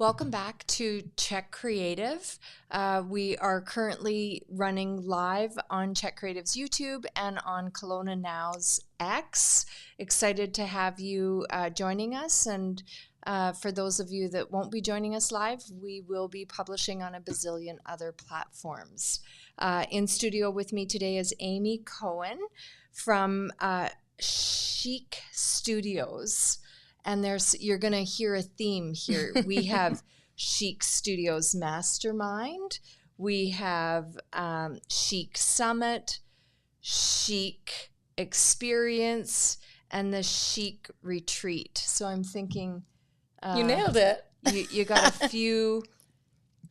Welcome back to Czech Creative. We are currently running live on Czech Creative's YouTube and on Kelowna Now's X. Excited to have you joining us. And for those of you that won't be joining us live, we will be publishing on a bazillion other platforms. In studio with me today is Amy Cohen from Chic Studios. And you're going to hear a theme here. We have Chic Studios Mastermind. We have Chic Summit, Chic Experience, and the Chic Retreat. So I'm thinking... you nailed it. You got a few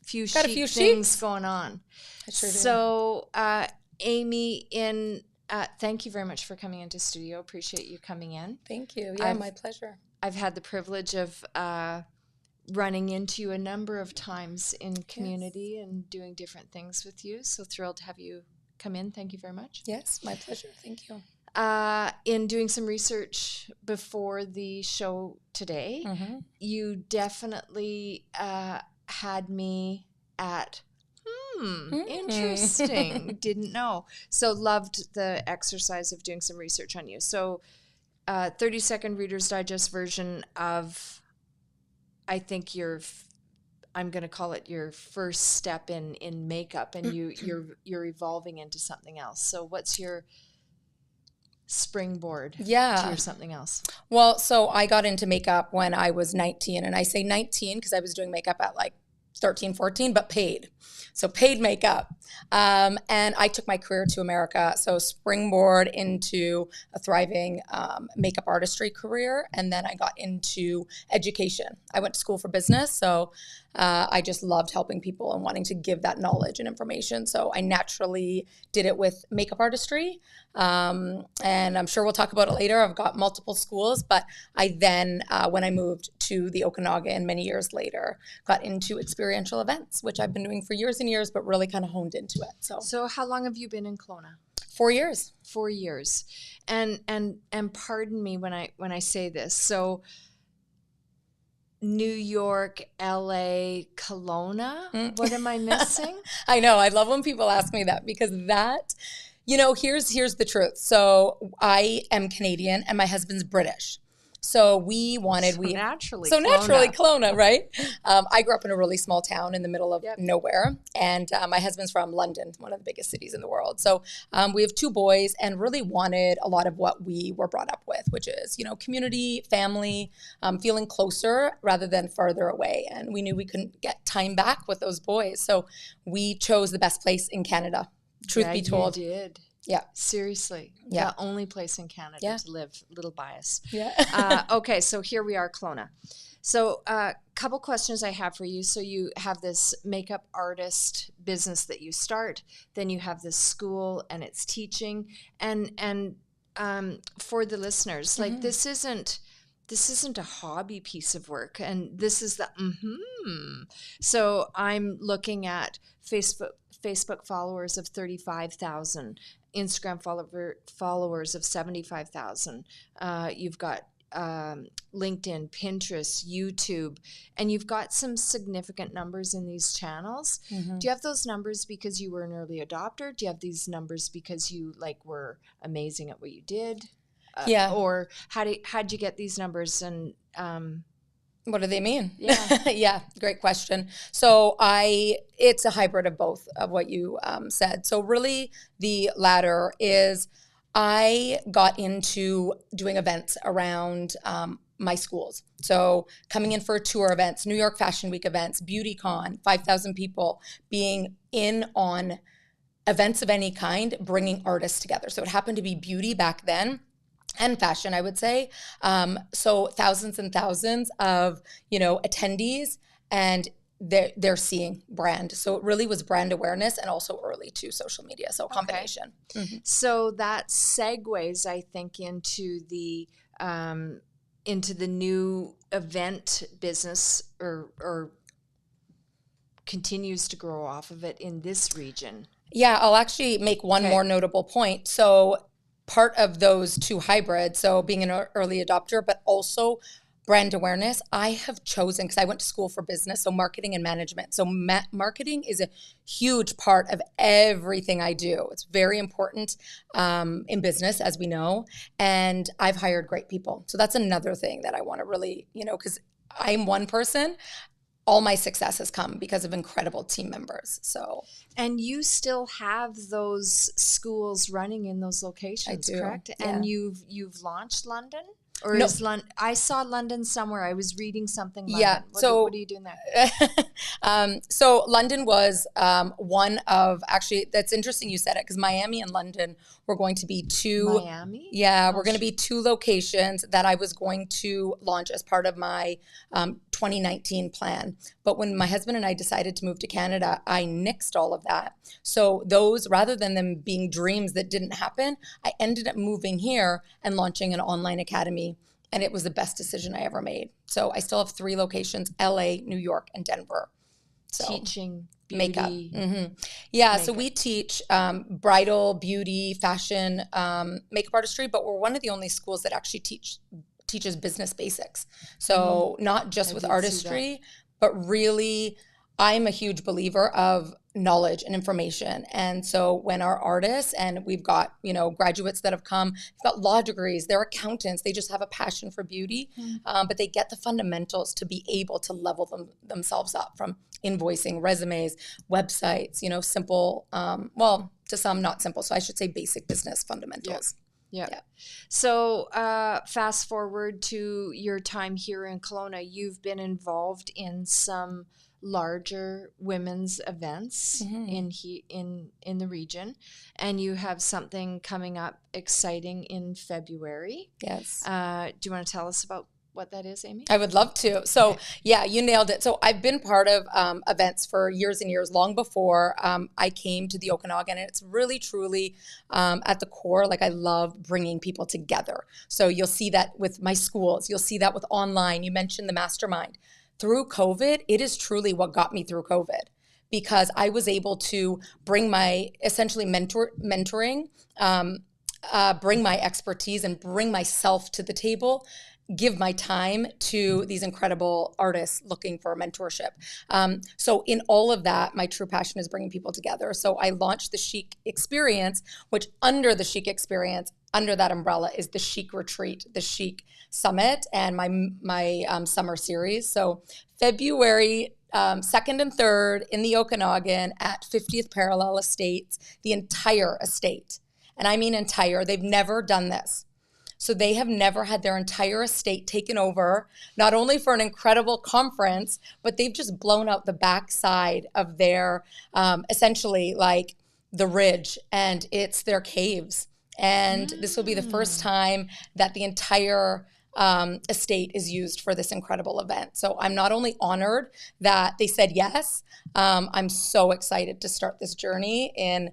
chic things going on. I sure do. So, Amy, thank you very much for coming into studio. Appreciate you coming in. Thank you. Yeah, my pleasure. I've had the privilege of running into you a number of times in community and doing different things with you. So thrilled to have you come in. Thank you very much. Yes, my pleasure. Thank you. In doing some research before the show today, you definitely had me at, interesting, didn't know. So loved the exercise of doing some research on you. So 30-second Reader's Digest version of, I think I'm going to call it your first step in makeup, and you're evolving into something else. So what's your springboard to your something else? Well, so I got into makeup when I was 19, and I say 19 because I was doing makeup at like 13, 14, but paid. So paid makeup. And I took my career to America. So springboard into a thriving makeup artistry career. And then I got into education. I went to school for business. So I just loved helping people and wanting to give that knowledge and information. So I naturally did it with makeup artistry. And I'm sure we'll talk about it later. I've got multiple schools, but I then, when I moved to the Okanagan many years later, got into experiential events, which I've been doing for years and years, but really kind of honed into it. So how long have you been in Kelowna? 4 years. 4 years. And pardon me when I say this. So New York, LA, Kelowna, what am I missing? I know. I love when people ask me that because that, here's the truth. So I am Canadian and my husband's British. So naturally Kelowna, right? I grew up in a really small town in the middle of nowhere. And my husband's from London, one of the biggest cities in the world. So we have 2 boys and really wanted a lot of what we were brought up with, which is, community, family, feeling closer rather than farther away. And we knew we couldn't get time back with those boys. So we chose the best place in Canada, truth be told. You did. Yeah. Seriously. Yeah. The only place in Canada to live. Little bias. Yeah. Okay, so here we are, Kelowna. So a couple questions I have for you. So you have this makeup artist business that you start. Then you have this school and it's teaching. And for the listeners, like this isn't a hobby piece of work. And this is the So I'm looking at Facebook followers of 35,000. Instagram followers of 75,000. You've got LinkedIn, Pinterest, YouTube, and you've got some significant numbers in these channels. Do you have those numbers because you were an early adopter? Do you have these numbers because you were amazing at what you did? Or how'd you get these numbers? And what do they mean? Yeah. Yeah, great question. So it's a hybrid of both of what you said. So really the latter is I got into doing events around my schools. So coming in for tour events, New York Fashion Week events, BeautyCon, 5,000 people, being in on events of any kind, bringing artists together. So it happened to be beauty back then. And fashion, I would say. So thousands and thousands of, attendees, and they're seeing brand. So it really was brand awareness and also early to social media. So a combination. Okay. So that segues, I think, into the new event business or continues to grow off of it in this region. Yeah, I'll actually make one more notable point. So part of those 2 hybrids, so being an early adopter, but also brand awareness, I have chosen, because I went to school for business, so marketing and management. So marketing is a huge part of everything I do. It's very important in business, as we know, and I've hired great people. So that's another thing that I want to really, because I'm one person, all my success has come because of incredible team members. So, and you still have those schools running in those locations, I do, correct? yeah. And you've launched London? Or No. is London? I saw London somewhere. I was reading something. London. Yeah. What are you doing there? So London was one of, actually, that's interesting you said it, because Miami and London were going to be two. Miami? Yeah, we're going to be two locations that I was going to launch as part of my 2019 plan. But when my husband and I decided to move to Canada, I nixed all of that. So those, rather than them being dreams that didn't happen, I ended up moving here and launching an online academy. And it was the best decision I ever made. So I still have 3 locations: LA, New York, and Denver. So, teaching beauty. Makeup. Mm-hmm. Yeah, makeup. So we teach bridal, beauty, fashion, makeup artistry, but we're one of the only schools that actually teaches business basics. So not just with artistry, but really, I'm a huge believer of knowledge and information. And so when our artists, and we've got, graduates that have come, they've got law degrees, they're accountants, they just have a passion for beauty, but they get the fundamentals to be able to level themselves up, from invoicing, resumes, websites, simple, well, to some not simple. So I should say basic business fundamentals. Yeah. So fast forward to your time here in Kelowna, you've been involved in some larger women's events in the region, and you have something coming up exciting in February. Yes. Do you want to tell us about what that is, Amy? I would love to. So okay. Yeah, you nailed it. So I've been part of events for years and years, long before I came to the Okanagan, and it's really, truly at the core, like, I love bringing people together. So you'll see that with my schools, you'll see that with online. You mentioned the mastermind. Through COVID, it is truly what got me through COVID, because I was able to bring my, essentially mentoring, bring my expertise and bring myself to the table, give my time to these incredible artists looking for mentorship. So in all of that, my true passion is bringing people together. So I launched the Chic Experience, which under the Chic Experience, under that umbrella, is the Chic Retreat, the Chic Summit, and my summer series. So February 2nd and 3rd in the Okanagan at 50th Parallel Estates, the entire estate. And I mean entire. They've never done this. So they have never had their entire estate taken over, not only for an incredible conference, but they've just blown out the backside of their, essentially, like, the ridge, and it's their caves. And this will be the first time that the entire estate is used for this incredible event. So I'm not only honored that they said yes, I'm so excited to start this journey in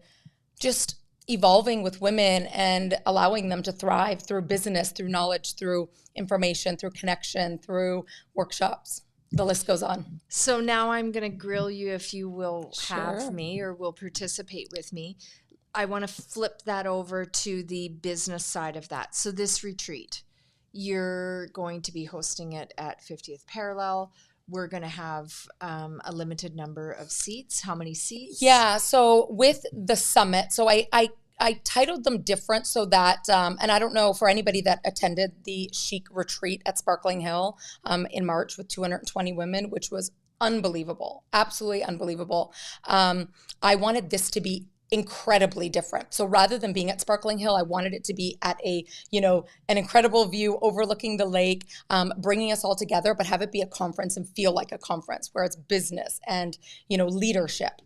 just evolving with women and allowing them to thrive through business, through knowledge, through information, through connection, through workshops. The list goes on. So now I'm going to grill you, if you will have me or will participate with me. I want to flip that over to the business side of that. So this retreat, you're going to be hosting it at 50th Parallel. We're going to have a limited number of seats. How many seats? Yeah. So with the summit, so I titled them different so that, and I don't know, for anybody that attended the Chic Retreat at Sparkling Hill in March with 220 women, which was unbelievable, absolutely unbelievable. I wanted this to be incredibly different. So rather than being at Sparkling Hill, I wanted it to be at a, an incredible view overlooking the lake, bringing us all together, but have it be a conference and feel like a conference where it's business and, leadership.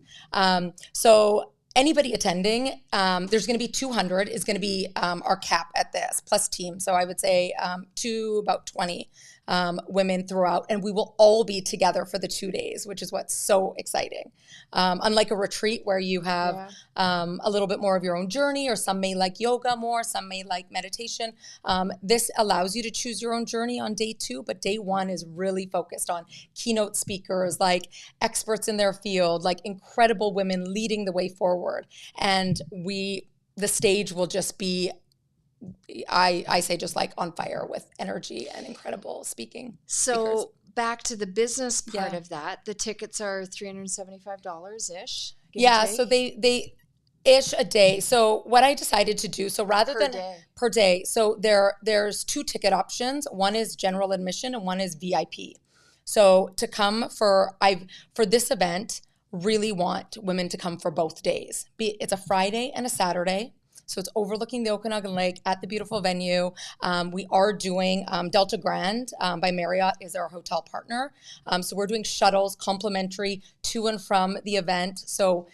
So anybody attending, there's going to be 200 is going to be our cap at this, plus team. So I would say to about 20 women throughout, and we will all be together for the 2 days, which is what's so exciting. Unlike a retreat where you have a little bit more of your own journey, or some may like yoga more, some may like meditation. This allows you to choose your own journey on day 2, but day 1 is really focused on keynote speakers, like experts in their field, like incredible women leading the way forward. And the stage will just be, I say just like on fire with energy and incredible speakers. So back to the business part Yeah. of that, the tickets are $375-ish. Yeah, so they ish a day. So what I decided to do, so rather than per day, so there's 2 ticket options. One is general admission and one is VIP. So to come for this event, really want women to come for both days. It's a Friday and a Saturday. So it's overlooking the Okanagan Lake at the beautiful venue. We are doing Delta Grand by Marriott is our hotel partner. So we're doing shuttles complimentary to and from the event. So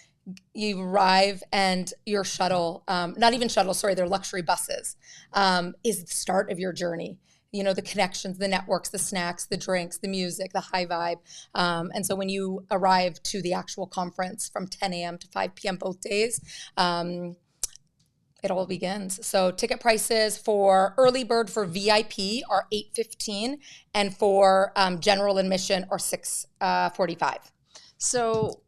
you arrive and your shuttle, not even shuttle, sorry, they're luxury buses, is the start of your journey. You know, the connections, the networks, the snacks, the drinks, the music, the high vibe. And so when you arrive to the actual conference from 10 a.m. to 5 p.m. both days, it all begins. So ticket prices for early bird for VIP are $8.15 and for general admission are $6.45. So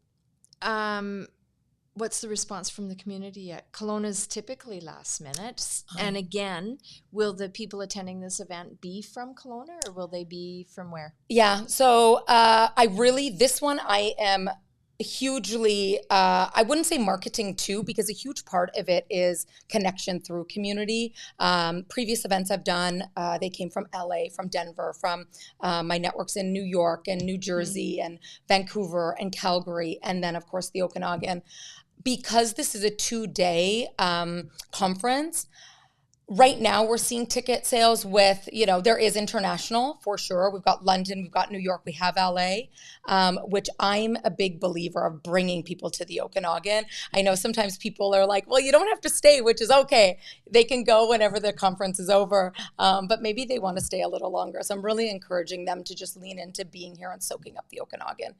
what's the response from the community yet? Kelowna's typically last minute. And again, will the people attending this event be from Kelowna or will they be from where? Yeah. So this one I am hugely, I wouldn't say marketing to, because a huge part of it is connection through community. Previous events I've done, they came from LA, from Denver, from my networks in New York and New Jersey and Vancouver and Calgary, and then of course the Okanagan. Because this is a 2-day conference, right now we're seeing ticket sales with, there is international for sure. We've got London, we've got New York, we have LA, which I'm a big believer of bringing people to the Okanagan. I know sometimes people are like, well, you don't have to stay, which is okay. They can go whenever the conference is over, but maybe they want to stay a little longer. So I'm really encouraging them to just lean into being here and soaking up the Okanagan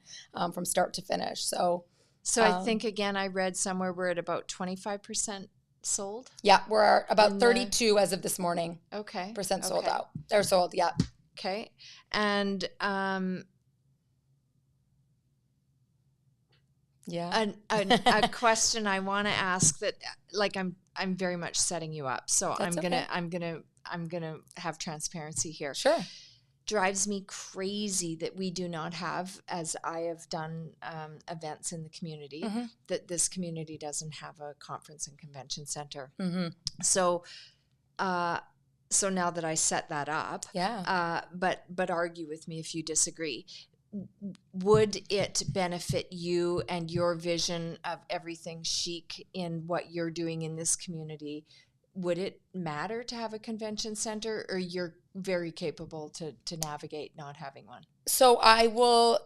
from start to finish. So I think, again, I read somewhere we're at about 25% sold. Yeah, we're about 32 as of this morning. Okay. % sold out. They're sold, yeah. Okay. And a question I want to ask that, like, I'm very much setting you up. So I'm gonna have transparency here. Sure. Drives me crazy that we do not have, as I have done events in the community, that this community doesn't have a conference and convention center. So now that I set that up, but argue with me if you disagree. Would it benefit you and your vision of everything chic in what you're doing in this community? Would it matter to have a convention center, or you're very capable to navigate not having one? So I will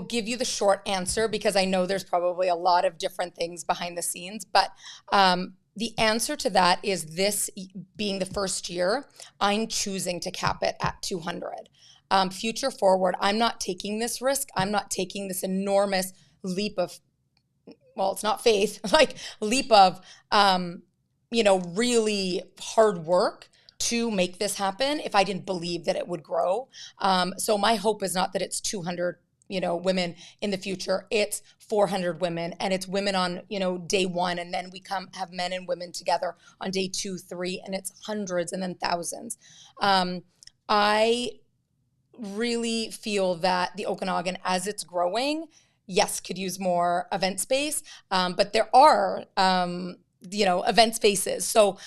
give you the short answer, because I know there's probably a lot of different things behind the scenes, but the answer to that is, this being the first year, I'm choosing to cap it at 200. Future forward, I'm not taking this risk. I'm not taking this enormous leap of, well, it's not faith, like leap of, really hard work to make this happen if I didn't believe that it would grow. So my hope is not that it's 200, women in the future. It's 400 women, and it's women on, day 1, and then we have men and women together on day 2, 3, and it's hundreds and then thousands. I really feel that the Okanagan, as it's growing, yes, could use more event space, but there are event spaces. So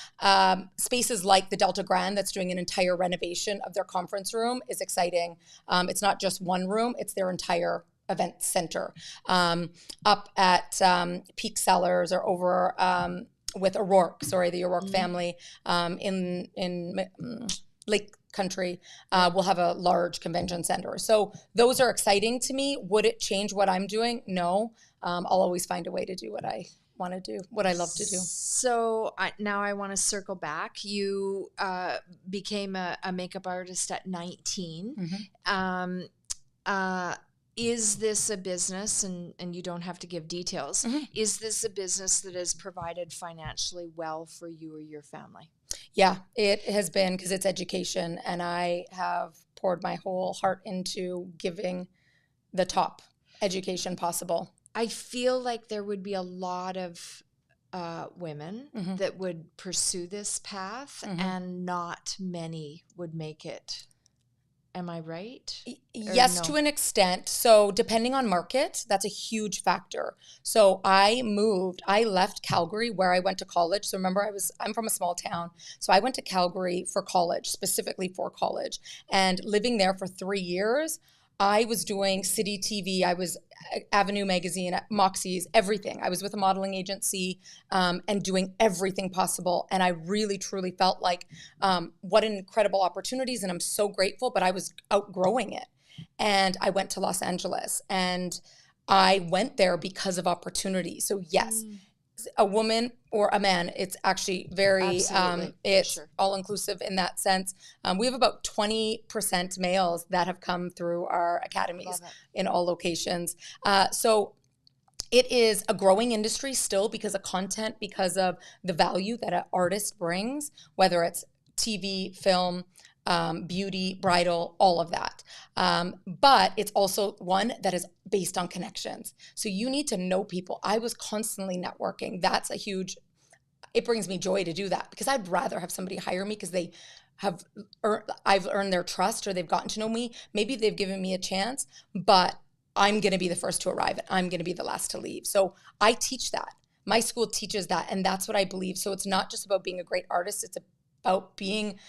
spaces like the Delta Grand, that's doing an entire renovation of their conference room, is exciting. It's not just one room, it's their entire event center. Up at Peak Cellars, or over with the O'Rourke family in Lake Country, will have a large convention center. So those are exciting to me. Would it change what I'm doing? No. I'll always find a way to do what I want to do, what I love to do. So now I want to circle back. You became a makeup artist at 19. Is this a business, and you don't have to give details, is this a business that has provided financially well for you or your family? Yeah, it has been, because it's education, and I have poured my whole heart into giving the top education possible. I feel like there would be a lot of women Mm-hmm. that would pursue this path, Mm-hmm. and not many would make it. Am I right? Yes, no? to an extent. So depending on market, that's a huge factor. So I left Calgary where I went to college. So remember, I'm from a small town. So I went to Calgary for college, specifically for college. And living there for 3 years, I was doing City TV. I was Avenue Magazine, Moxie's, everything. I was with a modeling agency and doing everything possible. And I really, truly felt like what incredible opportunities. And I'm so grateful, but I was outgrowing it. And I went to Los Angeles, and I went there because of opportunity. So yes, a woman or a man, it's actually very, Absolutely, it's sure. all inclusive in that sense. We have about 20% males that have come through our academies in all locations. So it is a growing industry still because of content, because of the value that an artist brings, whether it's TV, film, beauty, bridal, all of that. But it's also one that is based on connections. So you need to know people. I was constantly networking. That's a huge, it brings me joy to do that because I'd rather have somebody hire me because they have, I've earned their trust or they've gotten to know me. Maybe they've given me a chance, but I'm going to be the first to arrive and I'm going to be the last to leave. So I teach that. My school teaches that. And that's what I believe. So it's not just about being a great artist. It's about being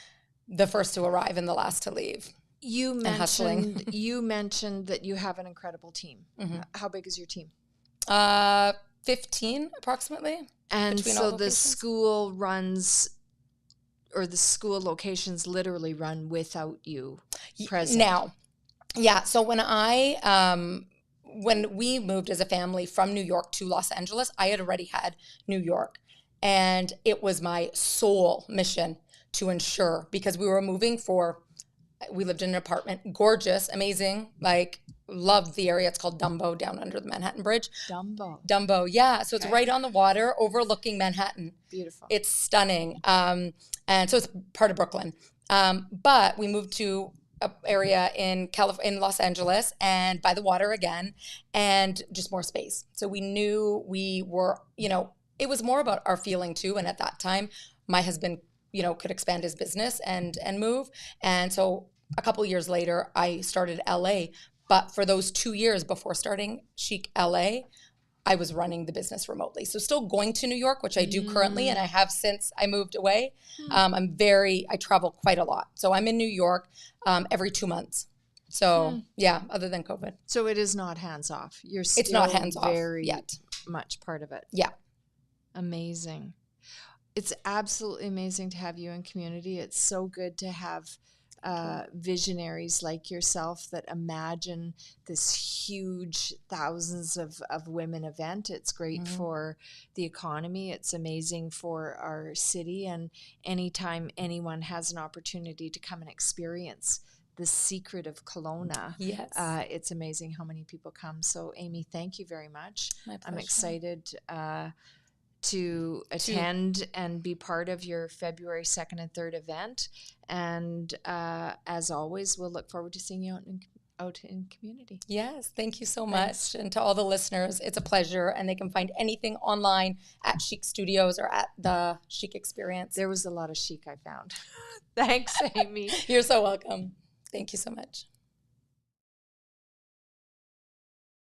the first to arrive and the last to leave. You hustling. mentioned that you have an incredible team. Mm-hmm. How big is your team? 15 approximately. And so the locations. school runs, or the school locations literally run without you present. Now, yeah. So when we moved as a family from New York to Los Angeles, I had already had New York, and it was my sole mission to ensure, because we were moving we lived in an apartment, gorgeous, amazing, like loved the area. It's called Dumbo, down under the Manhattan Bridge. Dumbo, yeah. So it's right on the water overlooking Manhattan. Beautiful. It's stunning. And so it's part of Brooklyn. But we moved to an area in Los Angeles, and by the water again, and just more space. So we knew we were, it was more about our feeling too. And at that time, my husband, could expand his business and move. And so a couple of years later, I started LA. But for those 2 years before starting Chic LA, I was running the business remotely. So still going to New York, which I do currently, and I have since I moved away. I travel quite a lot. So I'm in New York every 2 months. So yeah, other than COVID. So it is not hands off. It's not hands off very yet. Much part of it. Yeah. Amazing. It's absolutely amazing to have you in community. It's so good to have visionaries like yourself that imagine this huge thousands of women event. It's great for the economy. It's amazing for our city. And anytime anyone has an opportunity to come and experience the secret of Kelowna, yes, it's amazing how many people come. So Amy, thank you very much. My pleasure. I'm excited to attend and be part of your February 2nd and 3rd event. And as always, we'll look forward to seeing you out in community. Yes, thank you so much. And to all the listeners, it's a pleasure. And they can find anything online at Chic Studios or at the Chic Experience. There was a lot of chic I found. Thanks, Amy. You're so welcome. Thank you so much.